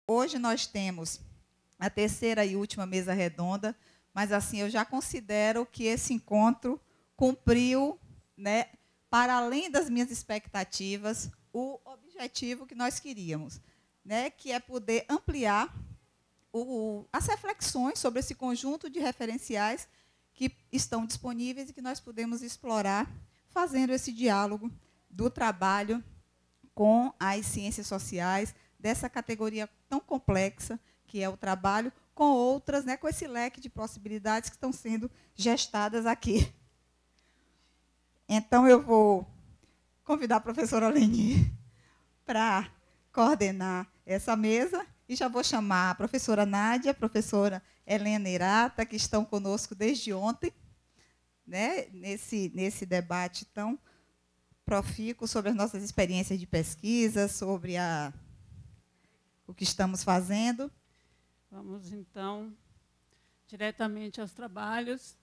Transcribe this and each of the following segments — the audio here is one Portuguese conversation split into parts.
hoje nós temos a terceira e última mesa redonda, mas assim eu já considero que esse encontro cumpriu, né, para além das minhas expectativas, o objetivo que nós queríamos, né, que é poder ampliar as reflexões sobre esse conjunto de referenciais que estão disponíveis e que nós podemos explorar fazendo esse diálogo do trabalho com as ciências sociais, dessa categoria tão complexa que é o trabalho, com outras, né, com esse leque de possibilidades que estão sendo gestadas aqui. Então, eu vou convidar a professora Leni para coordenar essa mesa e já vou chamar a professora Nádia, a professora Helena Irata, que estão conosco desde ontem, né, nesse debate tão profícuo sobre as nossas experiências de pesquisa, sobre o que estamos fazendo. Vamos, então, diretamente aos trabalhos.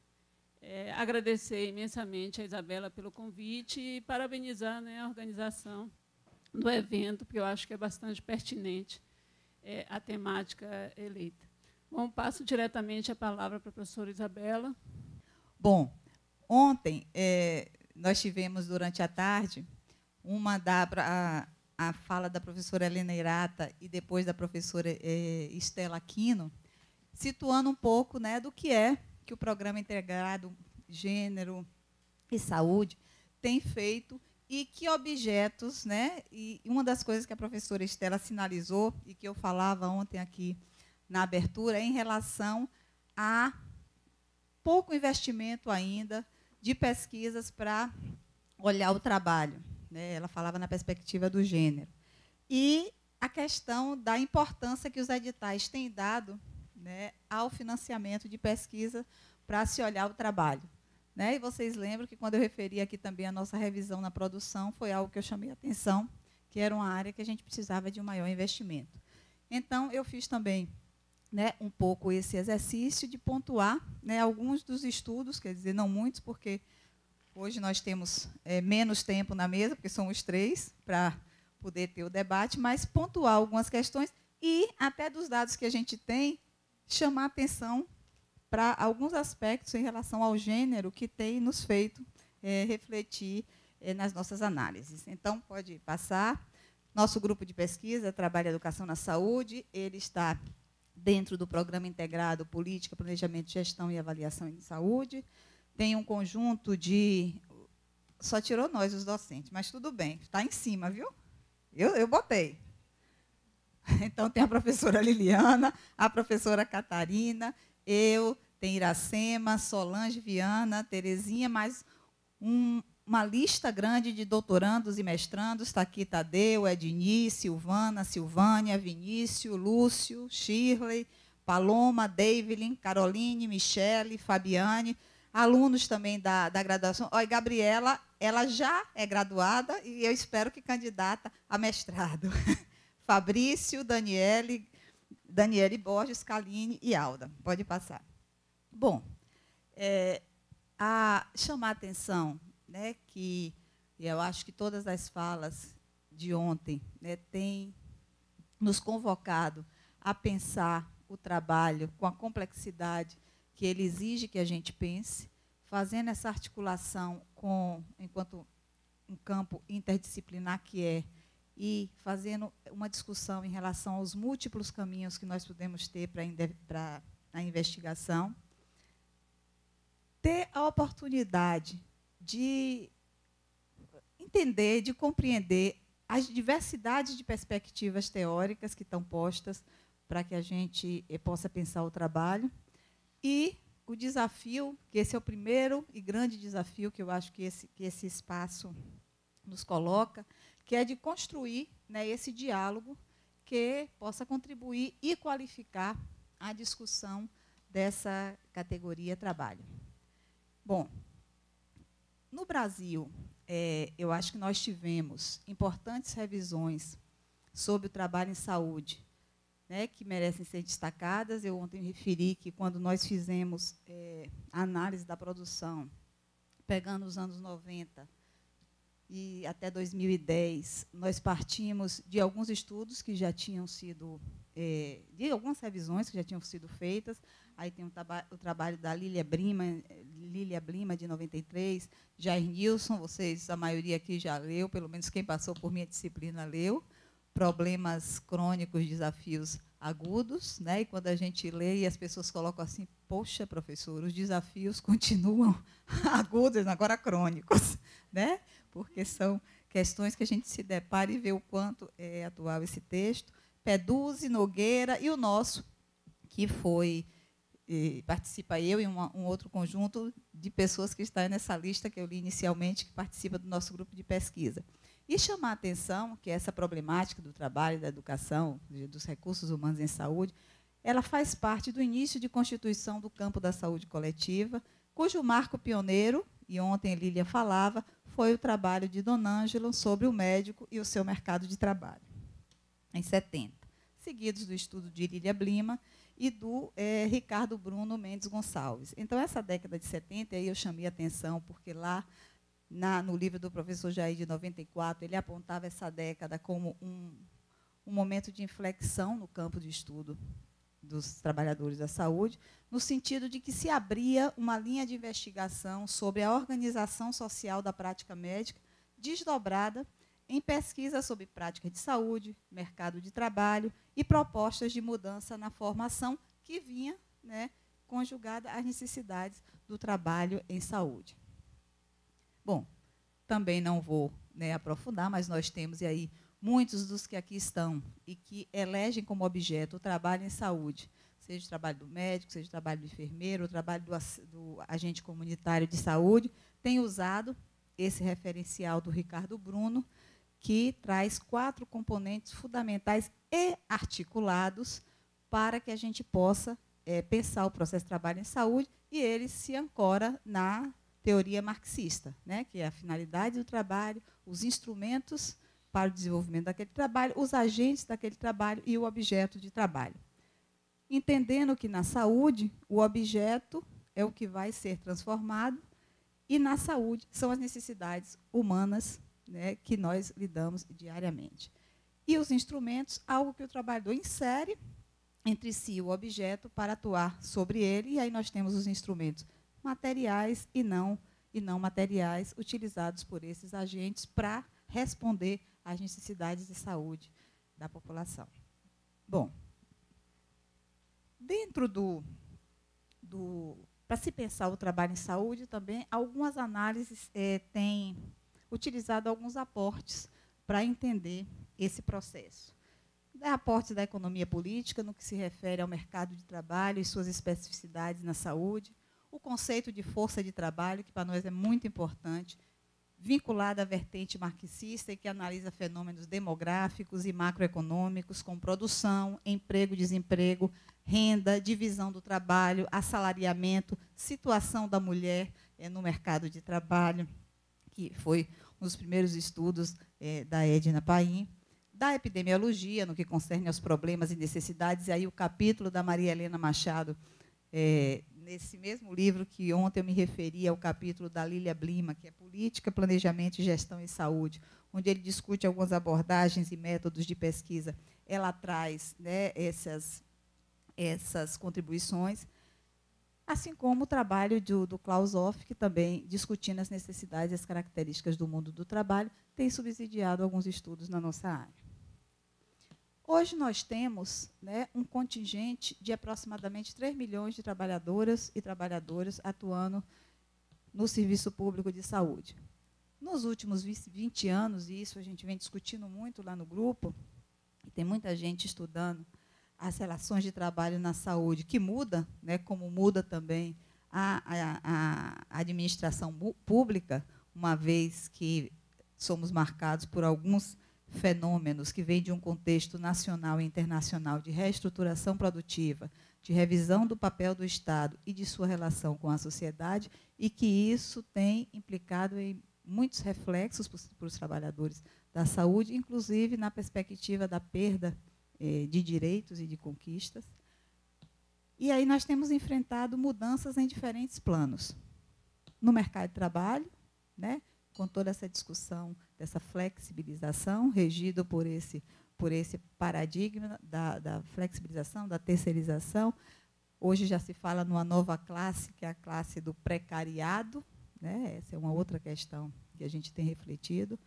Agradecer imensamente a Isabela pelo convite e parabenizar, né, a organização do evento, porque eu acho que é bastante pertinente a temática eleita. Bom, passo diretamente a palavra para a professora Isabela. Bom, ontem nós tivemos, durante a tarde, a fala da professora Helena Irata e depois da professora Estela Aquino, situando um pouco, né, do que o Programa Integrado Gênero e Saúde tem feito e que objetos, né, e uma das coisas que a professora Estela sinalizou e que eu falava ontem aqui na abertura é em relação a pouco investimento ainda de pesquisas para olhar o trabalho. Né? Ela falava na perspectiva do gênero. E a questão da importância que os editais têm dado, né, ao financiamento de pesquisa para se olhar o trabalho. Né? E vocês lembram que, quando eu referi aqui também a nossa revisão na produção, foi algo que eu chamei a atenção, que era uma área que a gente precisava de um maior investimento. Então, eu fiz também, né, um pouco esse exercício de pontuar, né, alguns dos estudos, quer dizer, não muitos, porque hoje nós temos menos tempo na mesa, porque somos 3, para poder ter o debate, mas pontuar algumas questões e, até dos dados que a gente tem, chamar atenção para alguns aspectos em relação ao gênero que tem nos feito refletir nas nossas análises. Então, pode passar. Nosso grupo de pesquisa trabalha Educação na Saúde, ele está dentro do Programa Integrado Política, Planejamento, Gestão e Avaliação em Saúde. Tem um conjunto de... Só tirou nós, os docentes, mas tudo bem, está em cima, viu? Eu botei. Então, tem a professora Liliana, a professora Catarina, tem Iracema, Solange Viana, Terezinha, mais uma lista grande de doutorandos e mestrandos. Está aqui Tadeu, Edni, Silvana, Silvânia, Vinícius, Lúcio, Shirley, Paloma, Davilin, Caroline, Michele, Fabiane, alunos também da graduação. Olha, Gabriela, ela já é graduada e eu espero que candidata a mestrado. Fabrício, Daniele Borges, Kaline e Alda. Pode passar. Bom, a chamar a atenção, né, que eu acho que todas as falas de ontem, né, têm nos convocado a pensar o trabalho com a complexidade que ele exige que a gente pense, fazendo essa articulação enquanto um campo interdisciplinar que é, e fazendo uma discussão em relação aos múltiplos caminhos que nós podemos ter para a investigação, ter a oportunidade de entender, de compreender as diversidades de perspectivas teóricas que estão postas para que a gente possa pensar o trabalho, e o desafio, que esse é o primeiro e grande desafio que eu acho que esse espaço nos coloca, que é de construir, né, esse diálogo que possa contribuir e qualificar a discussão dessa categoria trabalho. Bom, no Brasil, eu acho que nós tivemos importantes revisões sobre o trabalho em saúde, né, que merecem ser destacadas. Eu ontem me referi que, quando nós fizemos a análise da produção, pegando os anos 90, e até 2010, nós partimos de alguns estudos que já tinham sido, de algumas revisões que já tinham sido feitas. Aí tem o trabalho da Lília Blima, de 93, Jair Nilson, vocês, a maioria aqui já leu, pelo menos quem passou por minha disciplina leu, Problemas Crônicos, Desafios Agudos, né? E quando a gente lê e as pessoas colocam assim, poxa, professor, os desafios continuam agudos, agora crônicos, né? Porque são questões que a gente se depara e vê o quanto é atual esse texto. Peduzzi, Nogueira e o nosso, que foi, participa eu e um outro conjunto de pessoas que estão nessa lista que eu li inicialmente, que participa do nosso grupo de pesquisa. E chamar a atenção que essa problemática do trabalho, da educação, dos recursos humanos em saúde, ela faz parte do início de constituição do campo da saúde coletiva, cujo marco pioneiro, e ontem Lília falava, foi o trabalho de Dona Ângela sobre o médico e o seu mercado de trabalho, em 70, seguidos do estudo de Lília Blima e do Ricardo Bruno Mendes Gonçalves. Então, essa década de 70, aí eu chamei a atenção, porque lá, no livro do professor Jair, de 94, ele apontava essa década como um momento de inflexão no campo de estudo dos trabalhadores da saúde, no sentido de que se abria uma linha de investigação sobre a organização social da prática médica, desdobrada em pesquisa sobre prática de saúde, mercado de trabalho e propostas de mudança na formação que vinha, né, conjugada às necessidades do trabalho em saúde. Bom, também não vou, né, aprofundar, mas nós temos aí muitos dos que aqui estão e que elegem como objeto o trabalho em saúde, seja o trabalho do médico, seja o trabalho do enfermeiro, o trabalho do agente comunitário de saúde, têm usado esse referencial do Ricardo Bruno, que traz 4 componentes fundamentais e articulados para que a gente possa pensar o processo de trabalho em saúde, e ele se ancora na teoria marxista, né, que é a finalidade do trabalho, os instrumentos para o desenvolvimento daquele trabalho, os agentes daquele trabalho e o objeto de trabalho. Entendendo que na saúde, o objeto é o que vai ser transformado, e na saúde são as necessidades humanas, né, que nós lidamos diariamente. E os instrumentos, algo que o trabalhador insere entre si o objeto para atuar sobre ele, e aí nós temos os instrumentos materiais e não materiais, utilizados por esses agentes para responder às necessidades de saúde da população. Bom, dentro para se pensar o trabalho em saúde também, algumas análises têm utilizado alguns aportes para entender esse processo. Aportes da economia política, no que se refere ao mercado de trabalho e suas especificidades na saúde, o conceito de força de trabalho, que para nós é muito importante, vinculado à vertente marxista e que analisa fenômenos demográficos e macroeconômicos, com produção, emprego, desemprego, renda, divisão do trabalho, assalariamento, situação da mulher no mercado de trabalho, que foi um dos primeiros estudos da Edna Paim, da epidemiologia, no que concerne aos problemas e necessidades, e aí o capítulo da Maria Helena Machado, nesse mesmo livro que ontem eu me referi, ao capítulo da Lília Blima, que é Política, Planejamento e Gestão em Saúde, onde ele discute algumas abordagens e métodos de pesquisa. Ela traz, né, essas contribuições, assim como o trabalho do Klaus Hoff, que também, discutindo as necessidades e as características do mundo do trabalho, tem subsidiado alguns estudos na nossa área. Hoje nós temos, né, um contingente de aproximadamente 3 milhões de trabalhadoras e trabalhadores atuando no serviço público de saúde. Nos últimos 20 anos, e isso a gente vem discutindo muito lá no grupo, e tem muita gente estudando as relações de trabalho na saúde, que muda, né, como muda também a administração pública, uma vez que somos marcados por alguns fenômenos que vêm de um contexto nacional e internacional de reestruturação produtiva, de revisão do papel do Estado e de sua relação com a sociedade, e que isso tem implicado em muitos reflexos para os trabalhadores da saúde, inclusive na perspectiva da perda de direitos e de conquistas. E aí nós temos enfrentado mudanças em diferentes planos. No mercado de trabalho, né, com toda essa discussão dessa flexibilização, regido por esse paradigma da flexibilização, da terceirização. Hoje já se fala numa nova classe, que é a classe do precariado, né? Essa é uma outra questão que a gente tem refletido.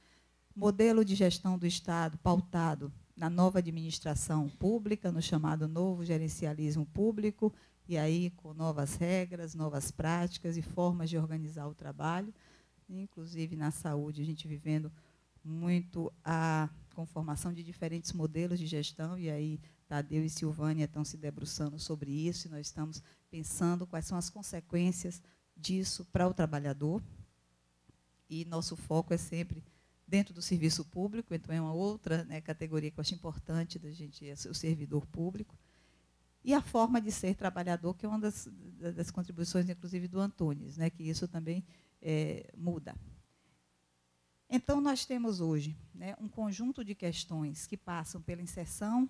Modelo de gestão do Estado pautado na nova administração pública, no chamado novo gerencialismo público, e aí com novas regras, novas práticas e formas de organizar o trabalho. Inclusive, na saúde, a gente vivendo muito a conformação de diferentes modelos de gestão, e aí Tadeu e Silvânia estão se debruçando sobre isso, e nós estamos pensando quais são as consequências disso para o trabalhador. E nosso foco é sempre dentro do serviço público, então é uma outra, né, categoria que eu acho importante da gente, é o servidor público. E a forma de ser trabalhador, que é uma das contribuições, inclusive, do Antunes, né, que isso também muda. Então, nós temos hoje, né, um conjunto de questões que passam pela inserção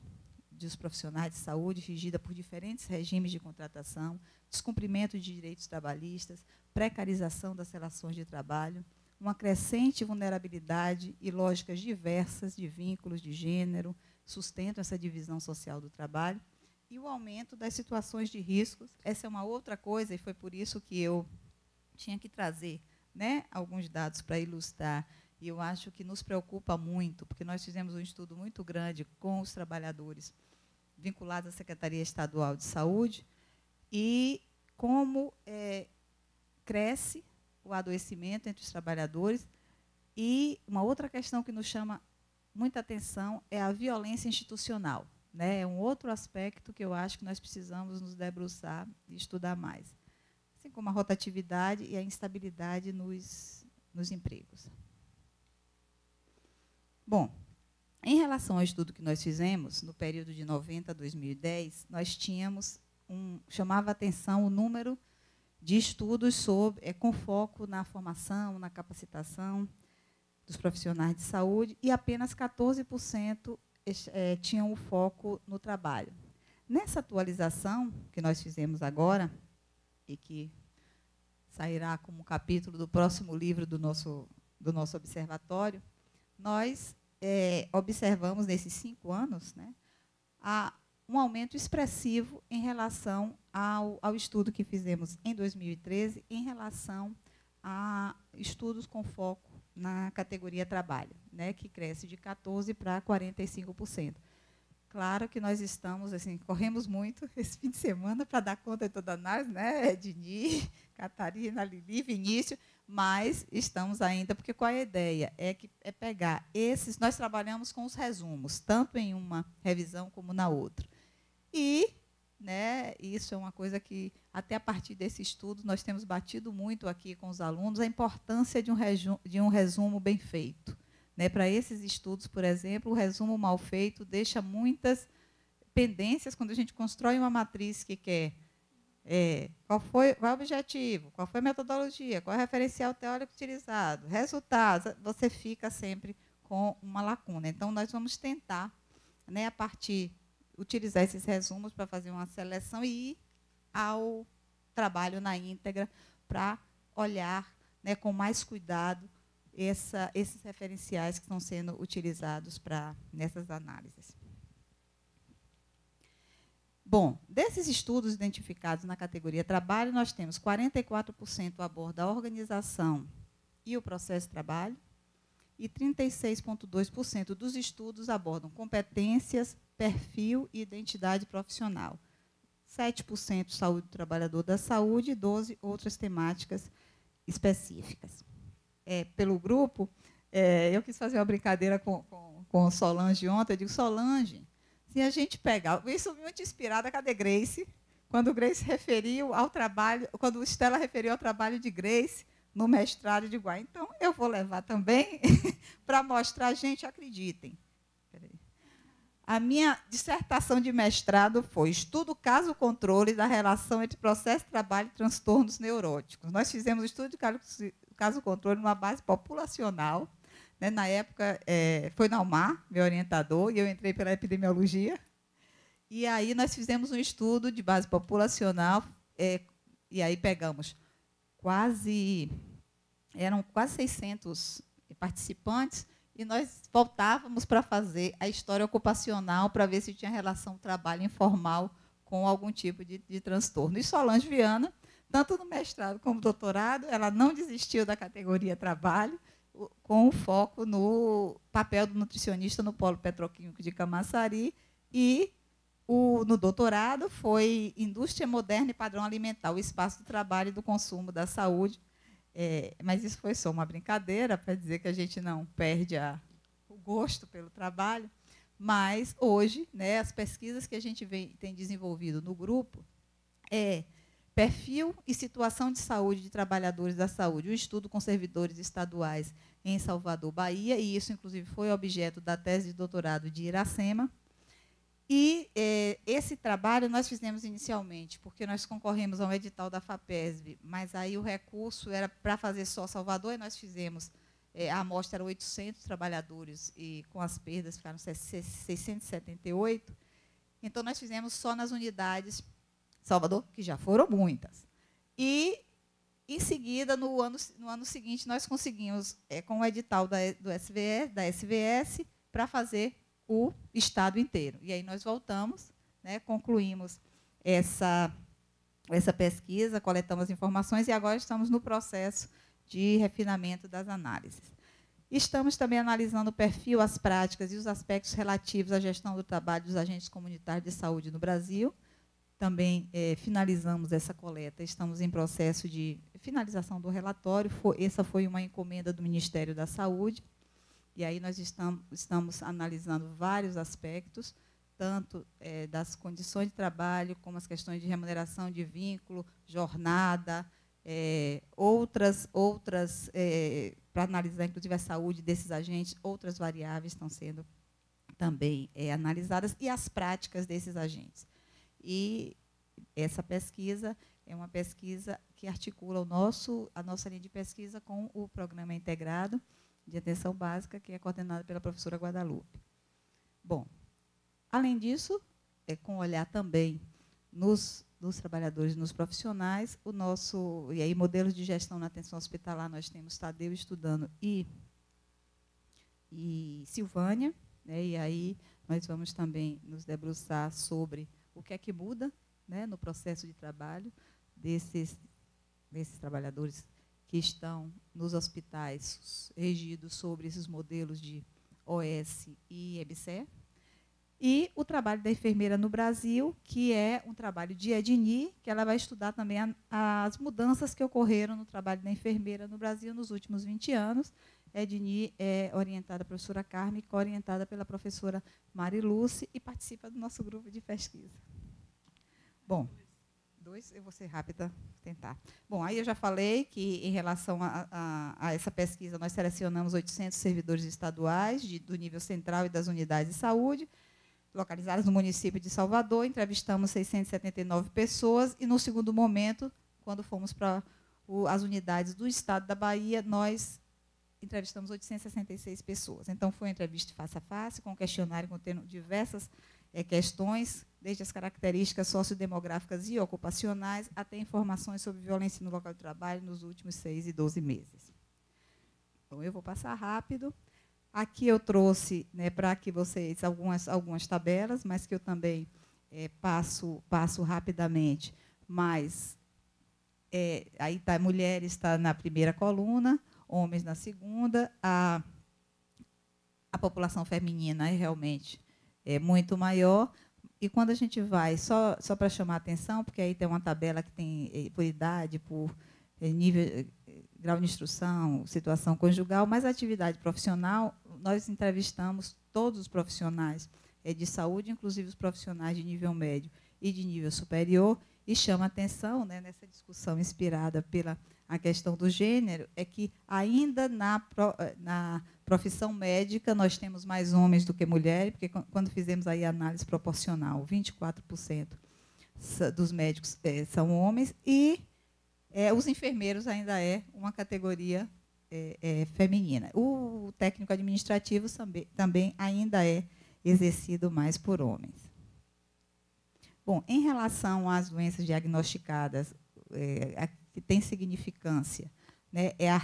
dos profissionais de saúde, regida por diferentes regimes de contratação, descumprimento de direitos trabalhistas, precarização das relações de trabalho, uma crescente vulnerabilidade e lógicas diversas de vínculos de gênero, sustentam essa divisão social do trabalho, e o aumento das situações de riscos. Essa é uma outra coisa, e foi por isso que eu tinha que trazer, né, alguns dados para ilustrar, e eu acho que nos preocupa muito, porque nós fizemos um estudo muito grande com os trabalhadores vinculados à Secretaria Estadual de Saúde, e como cresce o adoecimento entre os trabalhadores. E uma outra questão que nos chama muita atenção é a violência institucional, né? É um outro aspecto que eu acho que nós precisamos nos debruçar e estudar mais, assim como a rotatividade e a instabilidade nos empregos. Bom, em relação ao estudo que nós fizemos, no período de 90 a 2010, nós tínhamos chamava a atenção o número de estudos com foco na formação, na capacitação dos profissionais de saúde, e apenas 14% tinham o foco no trabalho. Nessa atualização que nós fizemos agora, e que sairá como capítulo do próximo livro do nosso observatório, nós observamos, nesses 5 anos, né, um aumento expressivo em relação ao estudo que fizemos em 2013, em relação a estudos com foco na categoria trabalho, né, que cresce de 14% para 45%. Claro que nós estamos, assim, corremos muito esse fim de semana para dar conta de toda a análise, né, Edni, Catarina, Lili, Vinícius, mas estamos ainda, porque qual é a ideia? É pegar esses, nós trabalhamos com os resumos, tanto em uma revisão como na outra. E, né, isso é uma coisa que, até a partir desse estudo, nós temos batido muito aqui com os alunos, a importância de um resumo bem feito. Né, para esses estudos, por exemplo, o resumo mal feito deixa muitas pendências quando a gente constrói uma matriz que quer qual é o objetivo, qual foi a metodologia, qual é o referencial teórico utilizado, resultados, você fica sempre com uma lacuna. Então, nós vamos tentar, né, a partir utilizar esses resumos para fazer uma seleção e ir ao trabalho na íntegra para olhar, né, com mais cuidado esses referenciais que estão sendo utilizados nessas análises. Bom, desses estudos identificados na categoria trabalho, nós temos 44% aborda a organização e o processo de trabalho, e 36,2% dos estudos abordam competências, perfil e identidade profissional. 7% saúde do trabalhador da saúde e 12% outras temáticas específicas. Pelo grupo, eu quis fazer uma brincadeira com Solange ontem. Eu digo, Solange, se a gente pegar... Isso muito inspirada, cadê Grace? Quando Grace referiu ao trabalho, quando Estela referiu ao trabalho de Grace no mestrado de Iguá. Então, eu vou levar também para mostrar, gente, acreditem. A minha dissertação de mestrado foi estudo caso-controle da relação entre processo de trabalho e transtornos neuróticos. Nós fizemos estudo de caso-controle numa base populacional. Né? Na época, foi Naumar, meu orientador, e eu entrei pela epidemiologia. E aí nós fizemos um estudo de base populacional, e aí pegamos quase eram quase 600 participantes, e nós voltávamos para fazer a história ocupacional para ver se tinha relação trabalho informal com algum tipo de transtorno. E Solange Viana, tanto no mestrado como no doutorado, ela não desistiu da categoria trabalho, com o foco no papel do nutricionista no polo petroquímico de Camaçari, e no doutorado foi Indústria Moderna e Padrão Alimentar, o espaço do trabalho e do consumo da saúde. Mas isso foi só uma brincadeira para dizer que a gente não perde o gosto pelo trabalho. Mas, hoje, né, as pesquisas que a gente tem desenvolvido no grupo perfil e situação de saúde de trabalhadores da saúde, um estudo com servidores estaduais em Salvador, Bahia, e isso, inclusive, foi objeto da tese de doutorado de Iracema. E esse trabalho nós fizemos inicialmente, porque nós concorremos a um edital da FAPESB, mas aí o recurso era para fazer só Salvador, e nós fizemos, a amostra era 800 trabalhadores, e com as perdas ficaram 678. Então, nós fizemos só nas unidades Salvador, que já foram muitas. E, em seguida, no ano seguinte, nós conseguimos, com o edital da SVS, para fazer o estado inteiro. E aí nós voltamos, né, concluímos essa pesquisa, coletamos as informações, e agora estamos no processo de refinamento das análises. Estamos também analisando o perfil, as práticas e os aspectos relativos à gestão do trabalho dos agentes comunitários de saúde no Brasil. Também finalizamos essa coleta, estamos em processo de finalização do relatório. Essa foi uma encomenda do Ministério da Saúde, e aí nós estamos analisando vários aspectos, tanto das condições de trabalho, como as questões de remuneração, de vínculo, jornada, outras para analisar, inclusive, a saúde desses agentes, outras variáveis estão sendo também analisadas, e as práticas desses agentes. E essa pesquisa é uma pesquisa que articula a nossa linha de pesquisa com o Programa Integrado de Atenção Básica, que é coordenado pela professora Guadalupe. Bom, além disso, com olhar também nos trabalhadores, nos profissionais, e aí modelos de gestão na atenção hospitalar, nós temos Tadeu estudando e Silvânia, né, e aí nós vamos também nos debruçar sobre o que é que muda, né, no processo de trabalho desses trabalhadores que estão nos hospitais regidos sobre esses modelos de OS e EBSER, e o trabalho da enfermeira no Brasil, que é um trabalho de Edni, que ela vai estudar também as mudanças que ocorreram no trabalho da enfermeira no Brasil nos últimos 20 anos. Edni é orientada pela professora Carmen, co-orientada pela professora Mariluce, e participa do nosso grupo de pesquisa. Bom, eu vou ser rápida, tentar. Bom, aí eu já falei que, em relação a essa pesquisa, nós selecionamos 800 servidores estaduais do nível central e das unidades de saúde, localizadas no município de Salvador. Entrevistamos 679 pessoas, e, no segundo momento, quando fomos para as unidades do estado da Bahia, nós entrevistamos 866 pessoas. Então, foi uma entrevista face a face, com um questionário contendo diversas questões, desde as características sociodemográficas e ocupacionais, até informações sobre violência no local de trabalho nos últimos 6 e 12 meses. Então, eu vou passar rápido. Aqui eu trouxe, né, para que vocês algumas tabelas, mas que eu também passo rapidamente. Mas aí tá, mulheres está na primeira coluna, homens na segunda. A população feminina realmente muito maior. E, quando a gente vai, só para chamar a atenção, porque aí tem uma tabela que tem por idade, por nível, grau de instrução, situação conjugal, mas a atividade profissional, nós entrevistamos todos os profissionais de saúde, inclusive os profissionais de nível médio e de nível superior, e chama a atenção, né, nessa discussão inspirada pela a questão do gênero, é que ainda na profissão médica nós temos mais homens do que mulheres, porque quando fizemos aí a análise proporcional, 24% dos médicos são homens, e os enfermeiros ainda é uma categoria feminina. O técnico administrativo também ainda é exercido mais por homens. Bom, em relação às doenças diagnosticadas que têm significância, né, é a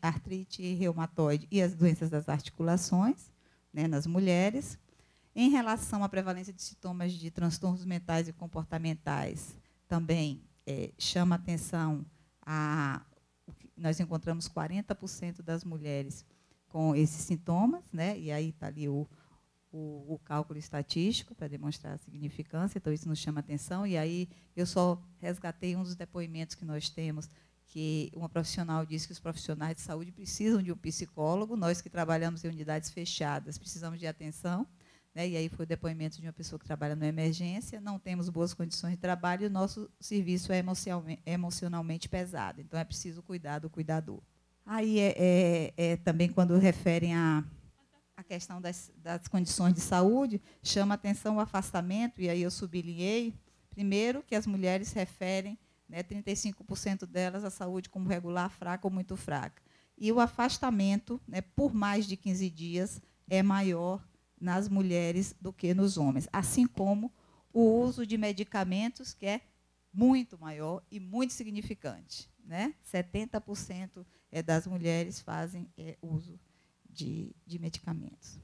artrite reumatoide e as doenças das articulações, né, nas mulheres. Em relação à prevalência de sintomas de transtornos mentais e comportamentais, também chama atenção nós encontramos 40% das mulheres com esses sintomas, né, e aí está ali o cálculo estatístico para demonstrar a significância, então isso nos chama atenção. E aí eu só resgatei um dos depoimentos que nós temos, que uma profissional disse que os profissionais de saúde precisam de um psicólogo, nós que trabalhamos em unidades fechadas precisamos de atenção, né? E aí foi o depoimento de uma pessoa que trabalha na emergência, não temos boas condições de trabalho e o nosso serviço é emocionalmente pesado, então é preciso cuidar do cuidador. Aí também quando referem a questão das condições de saúde, chama atenção o afastamento, e aí eu sublinhei, primeiro, que as mulheres referem, né, 35% delas a saúde como regular, fraca ou muito fraca. E o afastamento, né, por mais de 15 dias é maior nas mulheres do que nos homens, assim como o uso de medicamentos, que é muito maior e muito significante, né? 70% das mulheres fazem uso de medicamentos.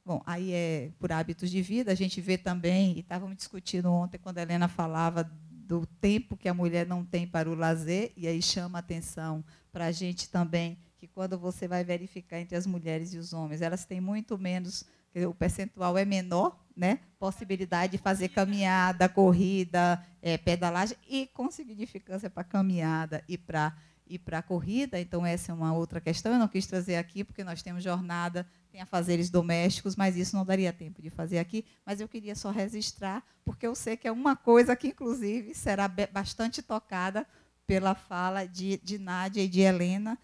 Bom, aí por hábitos de vida, a gente vê também, e estávamos discutindo ontem, quando a Helena falava do tempo que a mulher não tem para o lazer, e aí chama atenção para a gente também, que quando você vai verificar entre as mulheres e os homens, elas têm muito menos, o percentual é menor, né? Possibilidade de fazer caminhada, corrida, pedalagem, e com significância para caminhada e para a corrida. Então, essa é uma outra questão. Eu não quis trazer aqui, porque nós temos jornada, tem afazeres domésticos, mas isso não daria tempo de fazer aqui. Mas eu queria só registrar, porque eu sei que é uma coisa que, inclusive, será bastante tocada pela fala de Nádia e de Helena.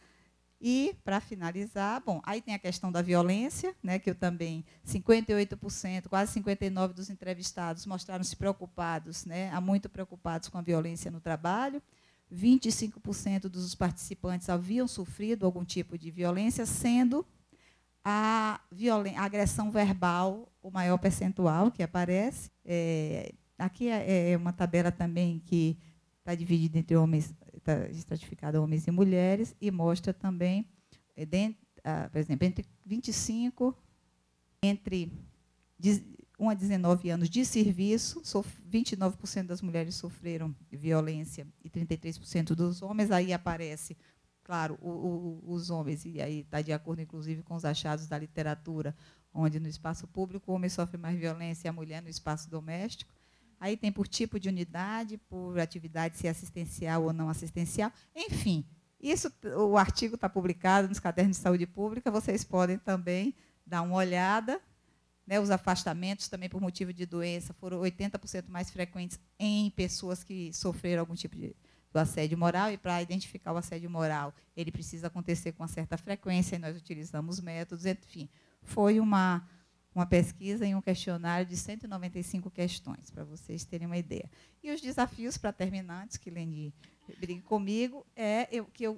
E, para finalizar, bom, aí tem a questão da violência, né, que eu também, 58%, quase 59% dos entrevistados mostraram-se preocupados, né, muito preocupados com a violência no trabalho. 25% dos participantes haviam sofrido algum tipo de violência, sendo a agressão verbal o maior percentual que aparece. Aqui é uma tabela também que está dividida entre homens, está estratificada homens e mulheres, e mostra também, por exemplo, entre 1 a 19 anos de serviço, 29% das mulheres sofreram violência e 33% dos homens. Aí aparece, claro, os homens, e aí está de acordo, inclusive, com os achados da literatura, onde no espaço público o homem sofre mais violência e a mulher no espaço doméstico. Aí tem por tipo de unidade, por atividade, se é assistencial ou não assistencial. Enfim, o artigo está publicado nos cadernos de saúde pública, vocês podem também dar uma olhada. Né, os afastamentos também por motivo de doença foram 80% mais frequentes em pessoas que sofreram algum tipo de assédio moral, e para identificar o assédio moral, ele precisa acontecer com uma certa frequência, e nós utilizamos métodos, enfim. Foi uma pesquisa em um questionário de 195 questões, para vocês terem uma ideia. E os desafios para terminantes, que Leni brigue comigo,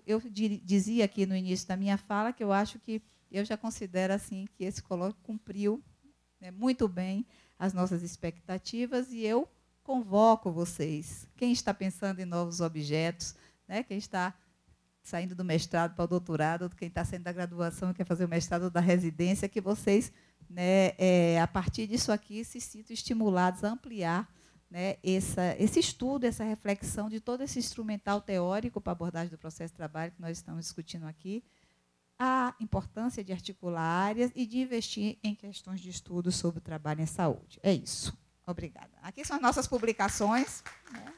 eu dizia aqui no início da minha fala, que eu acho que eu já considero assim que esse colóquio cumpriu, né, muito bem as nossas expectativas, e eu convoco vocês, quem está pensando em novos objetos, né, quem está saindo do mestrado para o doutorado, quem está saindo da graduação e quer fazer o mestrado ou da residência, que vocês, né, a partir disso aqui, se sintam estimulados a ampliar, né, esse estudo, essa reflexão de todo esse instrumental teórico para a abordagem do processo de trabalho que nós estamos discutindo aqui, a importância de articular áreas e de investir em questões de estudo sobre o trabalho em saúde. É isso. Obrigada. Aqui são as nossas publicações, né?